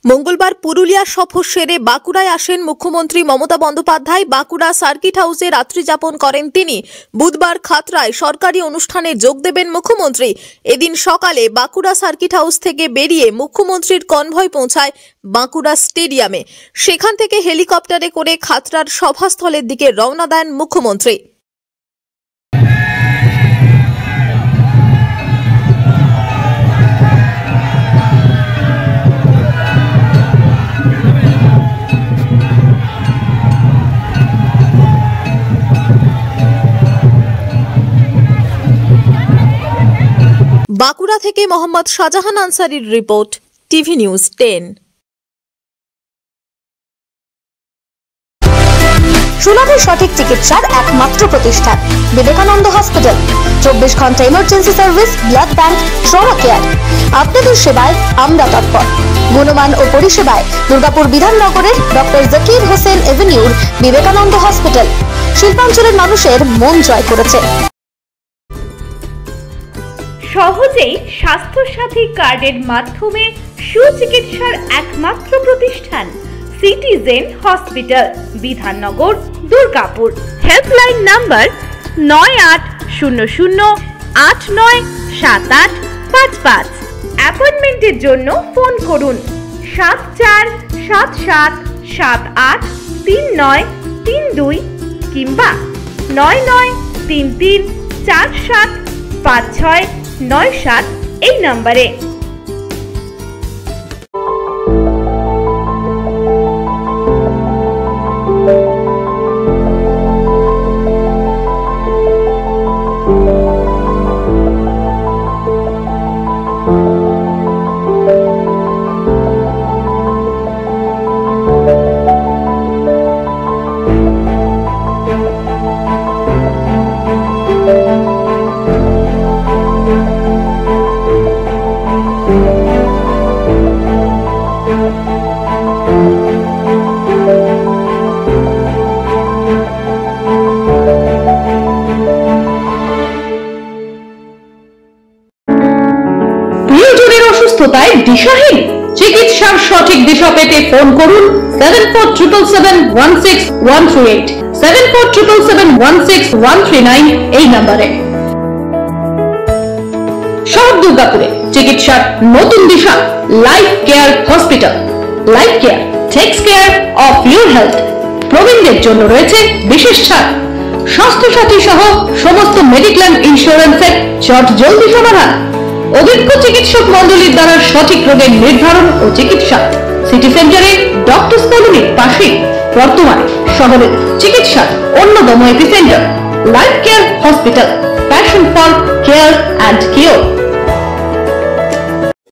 মঙ্গলবার পুরুলিয়া সফর সেরে বাঁকুড়ায় আসেন মুখ্যমন্ত্রী মমতা বন্দ্যোপাধ্যায়। বাঁকুড়া সার্কিট হাউসে রাত্রি যাপন করেন তিনি। বুধবার খাতড়ায় সরকারি অনুষ্ঠানে যোগ দেবেন মুখ্যমন্ত্রী। এদিন সকালে বাঁকুড়া সার্কিট হাউস থেকে বেরিয়ে মুখ্যমন্ত্রীর কনভয় পৌঁছায় বাঁকুড়া স্টেডিয়ামে। সেখান থেকে হেলিকপ্টারে করে খাতড়ার সভাস্থলের দিকে রওনা দেন মুখ্যমন্ত্রী। বাঁকুড়া থেকে মোহাম্মদ শাহজাহান আনসারির রিপোর্ট, টিভি নিউজ 10। সুলভে সঠিক চিকিৎসার একমাত্র প্রতিষ্ঠান বিবেকানন্দ হসপিটাল। 24 ঘন্টা emergency service, blood bank, trauma care. আপনাদের সেবায় আমরা তৎপর। গুণমান ও পরিষেবায় দুর্গাপুর বিধাননগরের ডক্টর জাকির হোসেন এভিনিউর বিবেকানন্দ হসপিটাল শিল্পাঞ্চলের মানুষের মন জয় করেছে। সহজেই স্বাস্থ্যসাথী কার্ডের মাধ্যমে সুচিকিৎসার একমাত্র প্রতিষ্ঠান citizen hospital, Bidhannagar, Durgapur. Helpline number 9800897855। অ্যাপয়েন্টমেন্টের জন্য ফোন করুন 7477783932 কিংবা 9933475697 এই নম্বরে। দিশাহীন চিকিৎসার সঠিক দিশা পেতে ফোন করুন 7477716138 7477716139 এই নম্বরে। শহর দুর্গাপুরে চিকিৎসার নতুন দিশা life care hospital. Life care takes care of your health. প্রবীণদের জন্য রয়েছে বিশেষ ছাড়। স্বাস্থ্যসাথী সহ সমস্ত মেডিক্লেম ইন্স্যুরেন্সের চট জলদি সমাধান। অভিজ্ঞ চিকিৎসক মন্ডলীর দ্বারা সঠিক রোগের নির্ধারণ ও চিকিৎসা। সিটি সেন্টারে ডক্টরস কলোনির পাশে বর্তমানে শহরের চিকিৎসার অন্যতম epicentre life care hospital. Passion for care and cure.